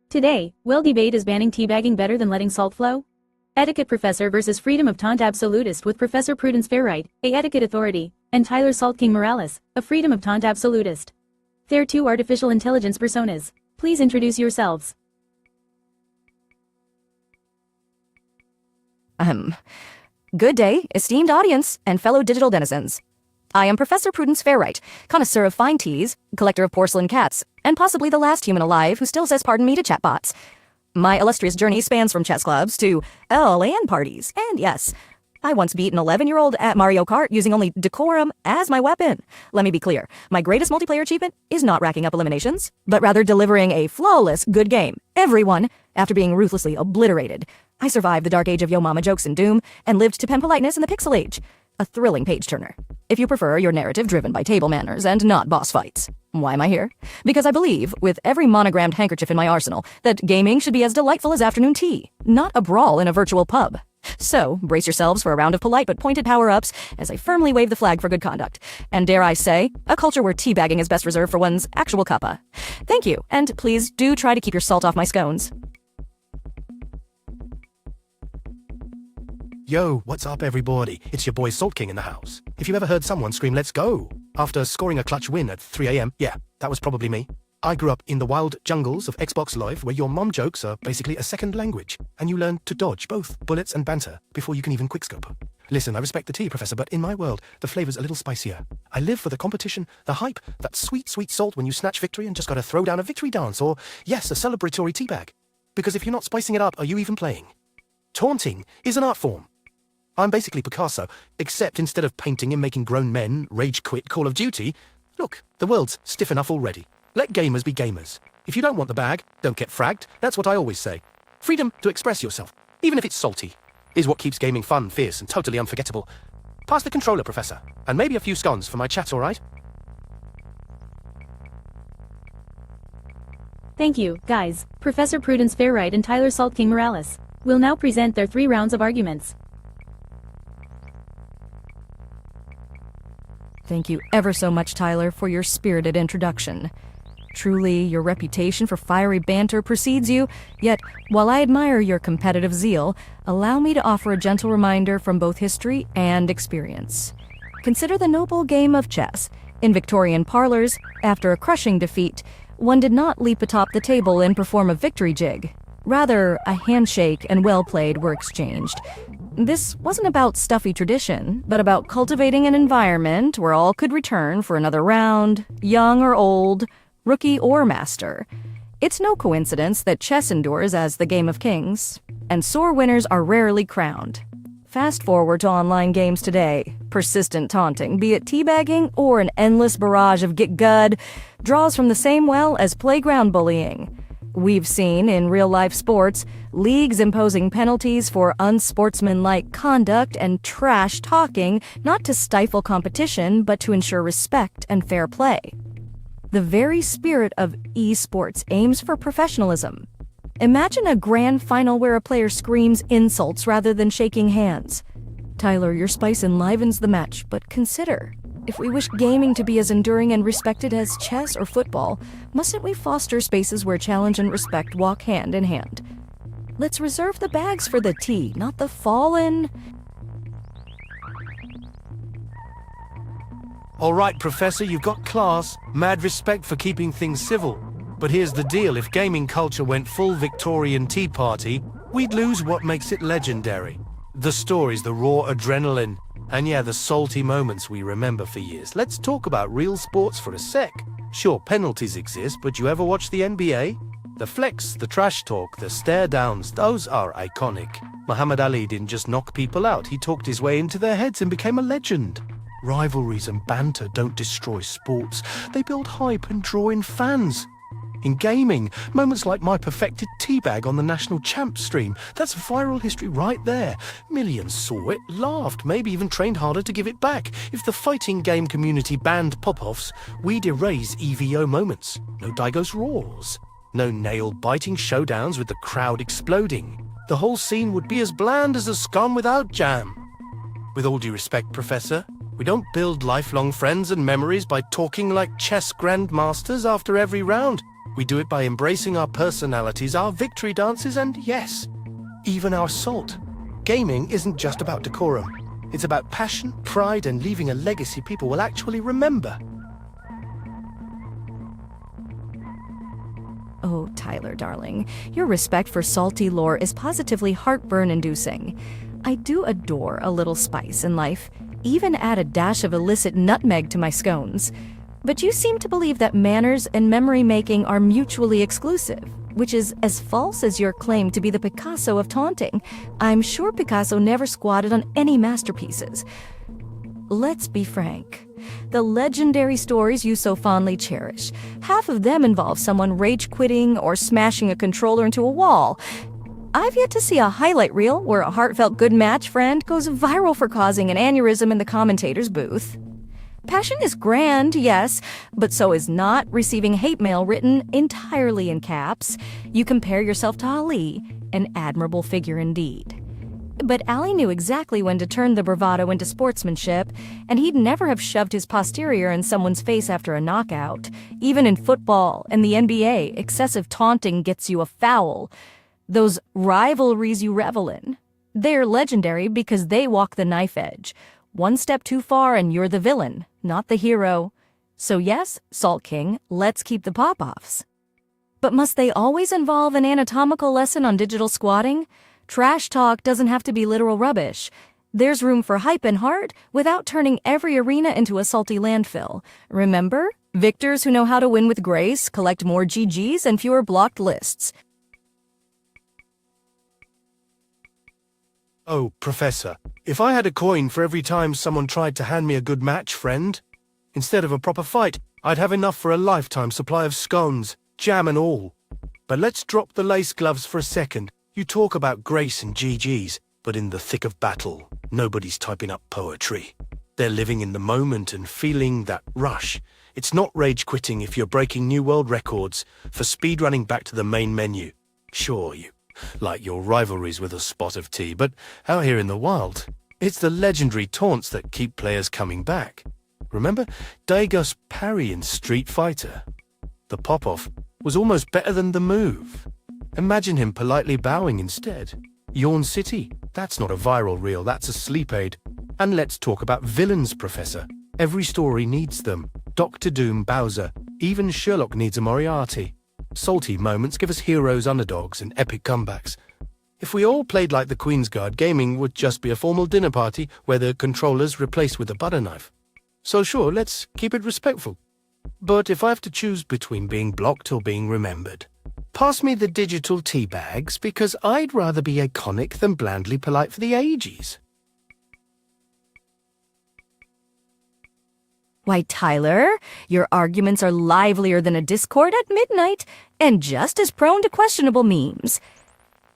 Today, will debate is banning teabagging better than letting salt flow? Etiquette professor versus Freedom-of-Taunt Absolutist with Professor Prudence Fairwright, a Etiquette authority, and Tyler Salt King Morales, a Freedom-of-Taunt Absolutist. They're two artificial intelligence personas. Please introduce yourselves. Good day, esteemed audience and fellow digital denizens. I am Professor Prudence Fairwright, connoisseur of fine teas, collector of porcelain cats, and possibly the last human alive who still says pardon me to chatbots. My illustrious journey spans from chess clubs to LAN parties, and yes, I once beat an 11-year-old at Mario Kart using only decorum as my weapon. Let me be clear, my greatest multiplayer achievement is not racking up eliminations, but rather delivering a flawless good game. Everyone, after being ruthlessly obliterated. I survived the dark age of Yo Mama jokes and doom, and lived to pen politeness in the pixel age. A thrilling page-turner. If you prefer your narrative driven by table manners and not boss fights. Why am I here? Because I believe, with every monogrammed handkerchief in my arsenal, that gaming should be as delightful as afternoon tea, not a brawl in a virtual pub. So, brace yourselves for a round of polite but pointed power-ups as I firmly wave the flag for good conduct. And dare I say, a culture where teabagging is best reserved for one's actual cuppa. Thank you, and please do try to keep your salt off my scones. Yo, what's up everybody? It's your boy Salt King in the house. If you ever heard someone scream "let's go" after scoring a clutch win at 3 AM, yeah, that was probably me. I grew up in the wild jungles of Xbox Live where your mom jokes are basically a second language, and you learn to dodge both bullets and banter before you can even quickscope. Listen, I respect the tea, Professor, but in my world, the flavor's a little spicier. I live for the competition, the hype, that sweet, sweet salt when you snatch victory and just gotta throw down a victory dance, or, yes, a celebratory teabag. Because if you're not spicing it up, are you even playing? Taunting is an art form. I'm basically Picasso, except instead of painting and making grown men rage quit Call of Duty, look, the world's stiff enough already. Let gamers be gamers. If you don't want the bag, don't get fragged. That's what I always say. Freedom to express yourself, even if it's salty, is what keeps gaming fun, fierce, and totally unforgettable. Pass the controller, Professor, and maybe a few scones for my chat, all right? Thank you, guys. Professor Prudence Fairwright and Tyler Salt King Morales will now present their 3 rounds of arguments. Thank you ever so much, Tyler, for your spirited introduction. Truly, your reputation for fiery banter precedes you, yet, while I admire your competitive zeal, allow me to offer a gentle reminder from both history and experience. Consider the noble game of chess. In Victorian parlors, after a crushing defeat, one did not leap atop the table and perform a victory jig. Rather, a handshake and well-played were exchanged. This wasn't about stuffy tradition, but about cultivating an environment where all could return for another round, young or old, rookie or master. It's no coincidence that chess endures as the game of kings, and sore winners are rarely crowned. Fast forward to online games today. Persistent taunting, be it teabagging or an endless barrage of get gud, draws from the same well as playground bullying. We've seen, in real-life sports, leagues imposing penalties for unsportsmanlike conduct and trash talking, not to stifle competition, but to ensure respect and fair play. The very spirit of esports aims for professionalism. Imagine a grand final where a player screams insults rather than shaking hands. Tyler, your spice enlivens the match, but consider, if we wish gaming to be as enduring and respected as chess or football, mustn't we foster spaces where challenge and respect walk hand in hand? Let's reserve the bags for the tea, not the fallen. All right, Professor, you've got class, mad respect for keeping things civil. But here's the deal, if gaming culture went full Victorian tea party, we'd lose what makes it legendary. The stories, the raw adrenaline, and yeah, the salty moments we remember for years. Let's talk about real sports for a sec. Sure, penalties exist, but you ever watch the NBA? The flex, the trash talk, the stare downs, those are iconic. Muhammad Ali didn't just knock people out, he talked his way into their heads and became a legend. Rivalries and banter don't destroy sports, they build hype and draw in fans. In gaming, moments like my perfected teabag on the national champ stream, that's viral history right there. Millions saw it, laughed, maybe even trained harder to give it back. If the fighting game community banned pop-offs, we'd erase EVO moments. No Daigo's roars. No nail-biting showdowns with the crowd exploding. The whole scene would be as bland as a scone without jam. With all due respect, Professor, we don't build lifelong friends and memories by talking like chess grandmasters after every round. We do it by embracing our personalities, our victory dances, and yes, even our salt. Gaming isn't just about decorum. It's about passion, pride, and leaving a legacy people will actually remember. Oh, Tyler, darling, your respect for salty lore is positively heartburn-inducing. I do adore a little spice in life, even add a dash of illicit nutmeg to my scones. But you seem to believe that manners and memory-making are mutually exclusive, which is as false as your claim to be the Picasso of taunting. I'm sure Picasso never squatted on any masterpieces. Let's be frank. The legendary stories you so fondly cherish, half of them involve someone rage-quitting or smashing a controller into a wall. I've yet to see a highlight reel where a heartfelt good match friend goes viral for causing an aneurysm in the commentator's booth. Passion is grand, yes, but so is not receiving hate mail written entirely in caps. You compare yourself to Ali, an admirable figure indeed. But Ali knew exactly when to turn the bravado into sportsmanship, and he'd never have shoved his posterior in someone's face after a knockout. Even in football and the NBA, excessive taunting gets you a foul. Those rivalries you revel in, they're legendary because they walk the knife edge. One step too far and you're the villain, not the hero. So yes, Salt King, let's keep the pop-offs. But must they always involve an anatomical lesson on digital squatting? Trash talk doesn't have to be literal rubbish. There's room for hype and heart without turning every arena into a salty landfill. Remember? Victors who know how to win with grace collect more GGs and fewer blocked lists. Oh, Professor, if I had a coin for every time someone tried to hand me a good match, friend, instead of a proper fight, I'd have enough for a lifetime supply of scones, jam and all. But let's drop the lace gloves for a second. You talk about grace and GGs, but in the thick of battle, nobody's typing up poetry. They're living in the moment and feeling that rush. It's not rage quitting if you're breaking new world records for speedrunning back to the main menu. Sure, you like your rivalries with a spot of tea, but out here in the wild, it's the legendary taunts that keep players coming back. Remember Daigos' parry in Street Fighter? The pop-off was almost better than the move. Imagine him politely bowing instead. Yawn City, that's not a viral reel, that's a sleep aid. And let's talk about villains, Professor. Every story needs them. Doctor Doom, Bowser, even Sherlock needs a Moriarty. Salty moments give us heroes, underdogs, and epic comebacks. If we all played like the Queen's Guard, gaming would just be a formal dinner party where the controller's replaced with a butter knife. So sure, let's keep it respectful. But if I have to choose between being blocked or being remembered, pass me the digital tea bags, because I'd rather be iconic than blandly polite for the ages. Why, Tyler, your arguments are livelier than a Discord at midnight, and just as prone to questionable memes.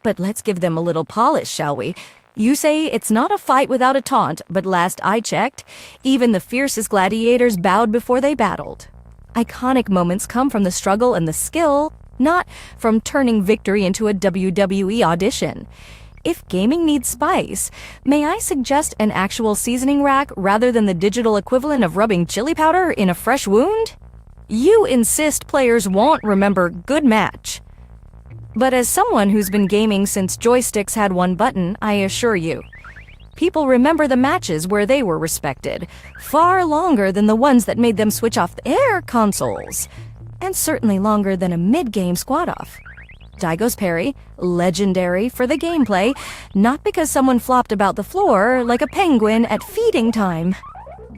But let's give them a little polish, shall we? You say it's not a fight without a taunt, but last I checked, even the fiercest gladiators bowed before they battled. Iconic moments come from the struggle and the skill, not from turning victory into a WWE audition. If gaming needs spice, may I suggest an actual seasoning rack rather than the digital equivalent of rubbing chili powder in a fresh wound? You insist players won't remember good match. But as someone who's been gaming since joysticks had one button, I assure you, people remember the matches where they were respected, far longer than the ones that made them switch off their consoles, and certainly longer than a mid-game squat-off. Daigos parry, legendary for the gameplay, not because someone flopped about the floor like a penguin at feeding time.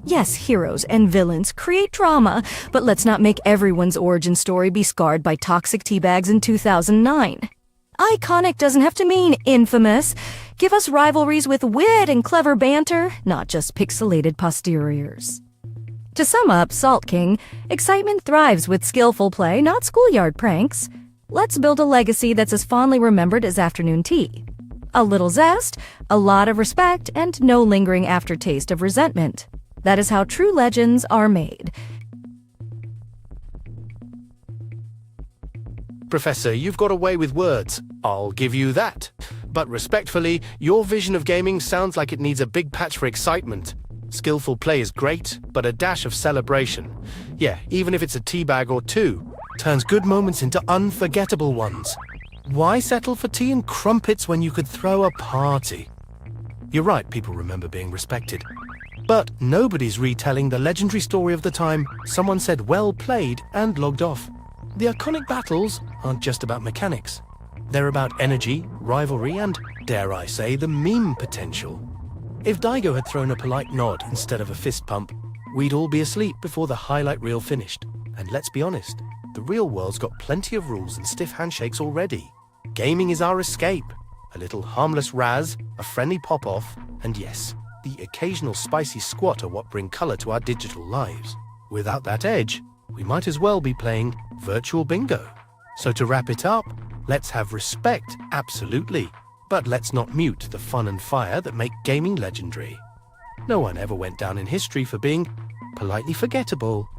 Yes, heroes and villains create drama, but let's not make everyone's origin story be scarred by toxic teabags in 2009. Iconic doesn't have to mean infamous. Give us rivalries with wit and clever banter, not just pixelated posteriors. To sum up, Salt King, excitement thrives with skillful play, not schoolyard pranks. Let's build a legacy that's as fondly remembered as afternoon tea. A little zest, a lot of respect, and no lingering aftertaste of resentment. That is how true legends are made. Professor, you've got a way with words. I'll give you that. But respectfully, your vision of gaming sounds like it needs a big patch for excitement. Skillful play is great, but a dash of celebration. Yeah, even if it's a teabag or two. turns good moments into unforgettable ones. Why settle for tea and crumpets when you could throw a party? You're right, people remember being respected. But nobody's retelling the legendary story of the time someone said well played and logged off. The iconic battles aren't just about mechanics. They're about energy, rivalry, and, dare I say, the meme potential. If Daigo had thrown a polite nod instead of a fist pump, we'd all be asleep before the highlight reel finished. And let's be honest, the real world's got plenty of rules and stiff handshakes already. Gaming is our escape. A little harmless razz, a friendly pop-off, and yes, the occasional spicy squat are what bring color to our digital lives. Without that edge, we might as well be playing virtual bingo. So to wrap it up, let's have respect, absolutely, but let's not mute the fun and fire that make gaming legendary. No one ever went down in history for being politely forgettable.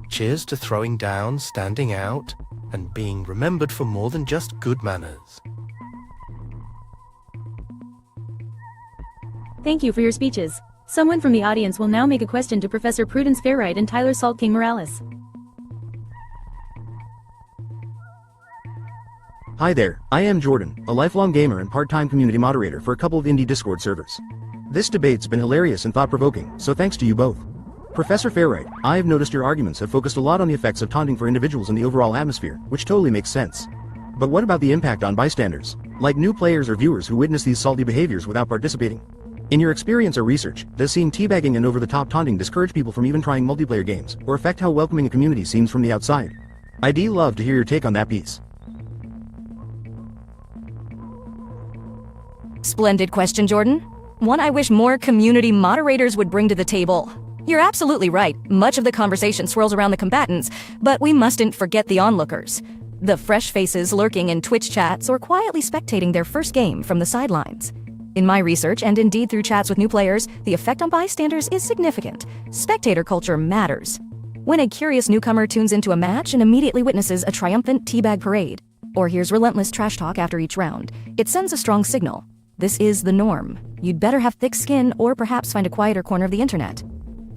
Cheers to throwing down, standing out, and being remembered for more than just good manners. Thank you for your speeches. Someone from the audience will now make a question to Professor Prudence Fairright and Tyler Salt King Morales. Hi there, I am Jordan, a lifelong gamer and part-time community moderator for a couple of indie Discord servers. This debate's been hilarious and thought-provoking, so thanks to you both. Professor Fairright, I have noticed your arguments have focused a lot on the effects of taunting for individuals in the overall atmosphere, which totally makes sense. But what about the impact on bystanders, like new players or viewers who witness these salty behaviors without participating? In your experience or research, does seeing teabagging and over-the-top taunting discourage people from even trying multiplayer games, or affect how welcoming a community seems from the outside? I'd love to hear your take on that piece. Splendid question, Jordan. One I wish more community moderators would bring to the table. You're absolutely right. Much of the conversation swirls around the combatants, but we mustn't forget the onlookers. The fresh faces lurking in Twitch chats or quietly spectating their first game from the sidelines. In my research, and indeed through chats with new players, the effect on bystanders is significant. Spectator culture matters. When a curious newcomer tunes into a match and immediately witnesses a triumphant teabag parade, or hears relentless trash talk after each round, it sends a strong signal. This is the norm. You'd better have thick skin or perhaps find a quieter corner of the internet.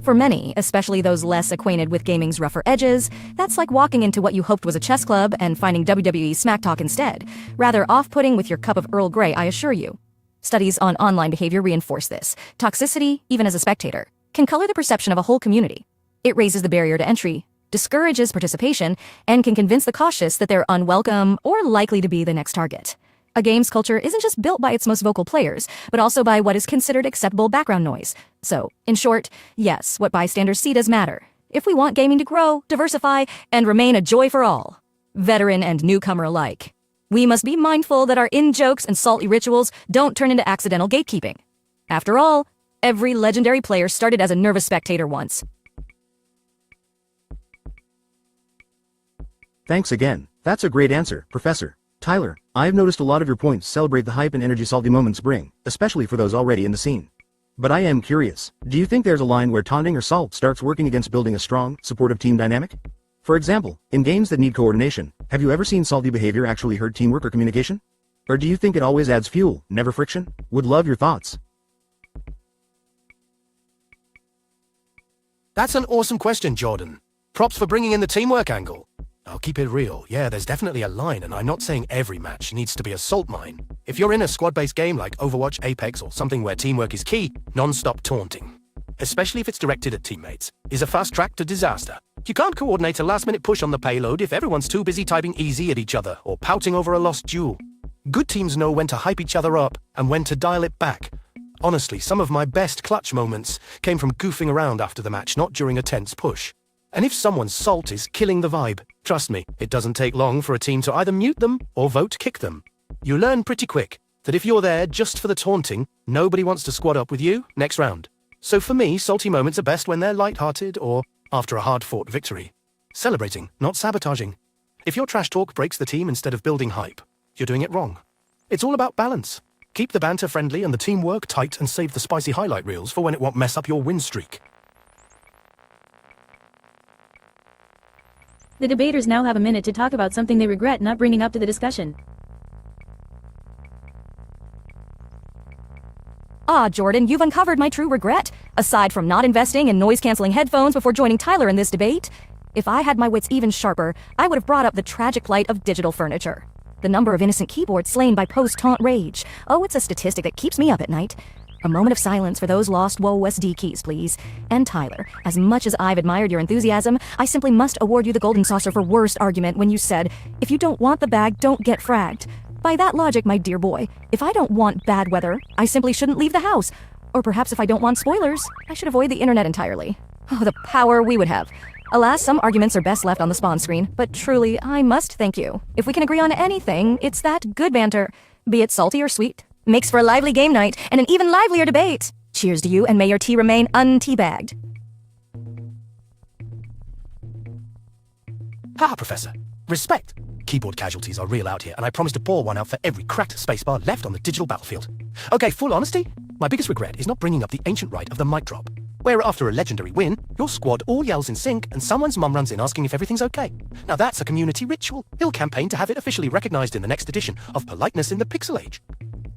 For many, especially those less acquainted with gaming's rougher edges, that's like walking into what you hoped was a chess club and finding WWE smack talk instead. Rather off-putting with your cup of Earl Grey, I assure you. Studies on online behavior reinforce this. Toxicity, even as a spectator, can color the perception of a whole community. It raises the barrier to entry, discourages participation, and can convince the cautious that they're unwelcome or likely to be the next target. A game's culture isn't just built by its most vocal players, but also by what is considered acceptable background noise. So, in short, yes, what bystanders see does matter. If we want gaming to grow, diversify, and remain a joy for all, veteran and newcomer alike, we must be mindful that our in-jokes and salty rituals don't turn into accidental gatekeeping. After all, every legendary player started as a nervous spectator once. Thanks again. That's a great answer, Professor. Tyler, I've noticed a lot of your points celebrate the hype and energy salty moments bring, especially for those already in the scene. But I am curious, do you think there's a line where taunting or salt starts working against building a strong, supportive team dynamic? For example, in games that need coordination, have you ever seen salty behavior actually hurt teamwork or communication? Or do you think it always adds fuel, never friction? Would love your thoughts. That's an awesome question, Jordan. Props for bringing in the teamwork angle. I'll keep it real. Yeah, there's definitely a line, and I'm not saying every match needs to be a salt mine. If you're in a squad-based game like Overwatch, Apex, or something where teamwork is key, non-stop taunting, especially if it's directed at teammates, is a fast track to disaster. You can't coordinate a last-minute push on the payload if everyone's too busy typing easy at each other or pouting over a lost duel. Good teams know when to hype each other up and when to dial it back. Honestly, some of my best clutch moments came from goofing around after the match, not during a tense push. And if someone's salt is killing the vibe, trust me, it doesn't take long for a team to either mute them or vote kick them. You learn pretty quick that if you're there just for the taunting, nobody wants to squad up with you next round. So for me, salty moments are best when they're lighthearted or after a hard-fought victory. Celebrating, not sabotaging. If your trash talk breaks the team instead of building hype, you're doing it wrong. It's all about balance. Keep the banter friendly and the teamwork tight and save the spicy highlight reels for when it won't mess up your win streak. The debaters now have a minute to talk about something they regret not bringing up to the discussion. Ah, Jordan, you've uncovered my true regret. Aside from not investing in noise-canceling headphones before joining Tyler in this debate, If I had my wits even sharper, I would have brought up the tragic plight of digital furniture. The number of innocent keyboards slain by post-taunt rage. Oh, it's a statistic that keeps me up at night. A moment of silence for those lost WoWSD keys, please. And Tyler, as much as I've admired your enthusiasm, I simply must award you the golden saucer for worst argument when you said, if you don't want the bag, don't get fragged. By that logic, my dear boy, if I don't want bad weather, I simply shouldn't leave the house. Or perhaps if I don't want spoilers, I should avoid the internet entirely. Oh, the power we would have. Alas, some arguments are best left on the spawn screen, but truly, I must thank you. If we can agree on anything, it's that good banter, be it salty or sweet, makes for a lively game night and an even livelier debate. Cheers to you, and may your tea remain unteabagged. Ah, Professor. Respect. Keyboard casualties are real out here, and I promise to pour one out for every cracked spacebar left on the digital battlefield. Okay, full honesty, my biggest regret is not bringing up the ancient rite of the mic drop, where after a legendary win, your squad all yells in sync and someone's mum runs in asking if everything's okay. Now that's a community ritual. He'll campaign to have it officially recognized in the next edition of Politeness in the Pixel Age.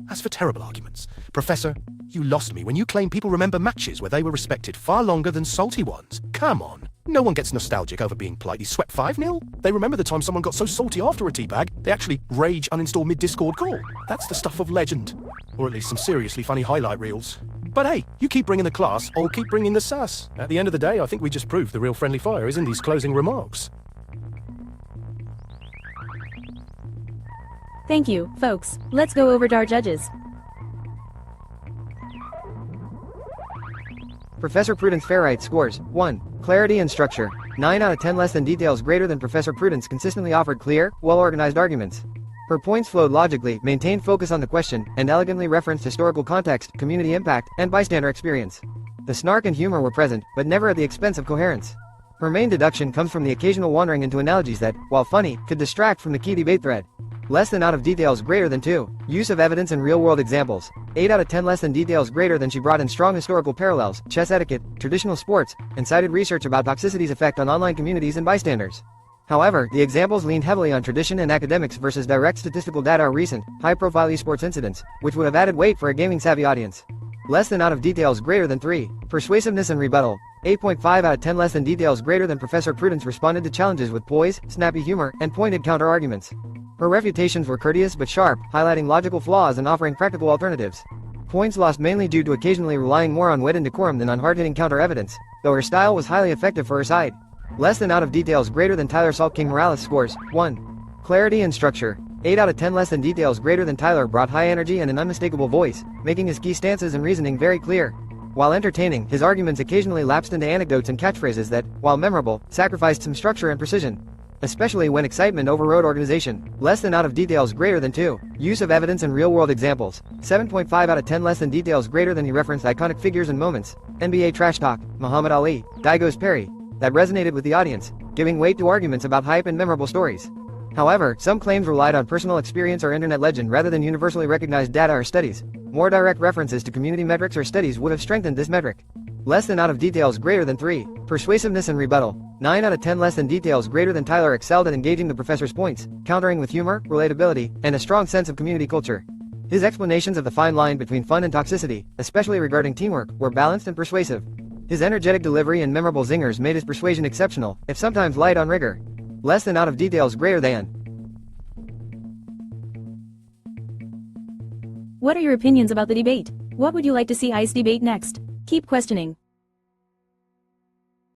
As for terrible arguments, Professor, you lost me when you claim people remember matches where they were respected far longer than salty ones. Come on. No one gets nostalgic over being politely swept 5-0. They remember the time someone got so salty after a teabag, they actually rage uninstall mid-Discord call. That's the stuff of legend. Or at least some seriously funny highlight reels. But hey, you keep bringing the class, I'll keep bringing the sass. At the end of the day, I think we just proved the real friendly fire is in these closing remarks. Thank you, folks. Let's go over to our judges. Professor Prudence Fairright scores 1. Clarity and structure. 9 out of 10 less than details greater than Professor Prudence consistently offered clear, well-organized arguments. Her points flowed logically, maintained focus on the question, and elegantly referenced historical context, community impact, and bystander experience. The snark and humor were present, but never at the expense of coherence. Her main deduction comes from the occasional wandering into analogies that, while funny, could distract from the key debate thread. Less than out of details greater than 2. Use of evidence and real-world examples. 8 out of 10 less than details greater than she brought in strong historical parallels, chess etiquette, traditional sports, and cited research about toxicity's effect on online communities and bystanders. However, the examples leaned heavily on tradition and academics versus direct statistical data or recent, high-profile esports incidents, which would have added weight for a gaming-savvy audience. Less than out of details greater than 3. Persuasiveness and rebuttal. 8.5 out of 10 less than details greater than Professor Prudence responded to challenges with poise, snappy humor, and pointed counter-arguments. Her refutations were courteous but sharp, highlighting logical flaws and offering practical alternatives. Points lost mainly due to occasionally relying more on wit and decorum than on hard-hitting counter-evidence, though her style was highly effective for her side. Less than out of details greater than Tyler Salt King Morales scores 1. Clarity and structure. 8 out of 10 less than details greater than Tyler brought high energy and an unmistakable voice, making his key stances and reasoning very clear. While entertaining, his arguments occasionally lapsed into anecdotes and catchphrases that, while memorable, sacrificed some structure and precision. Especially when excitement overrode organization. Less than out of details greater than 2. Use of evidence and real-world examples. 7.5 out of 10 less than details greater than he referenced iconic figures and moments. NBA trash talk, Muhammad Ali, Daigo's Perry. That resonated with the audience, giving weight to arguments about hype and memorable stories. However, some claims relied on personal experience or internet legend rather than universally recognized data or studies. More direct references to community metrics or studies would have strengthened this metric. Less than out of details greater than 3. Persuasiveness and rebuttal. 9 out of 10 less than details greater than Tyler excelled at engaging the professor's points, countering with humor, relatability, and a strong sense of community culture. His explanations of the fine line between fun and toxicity, especially regarding teamwork, were balanced and persuasive. His energetic delivery and memorable zingers made his persuasion exceptional, if sometimes light on rigor. Less than out of details greater than. What are your opinions about the debate? What would you like to see ICE debate next? Keep questioning.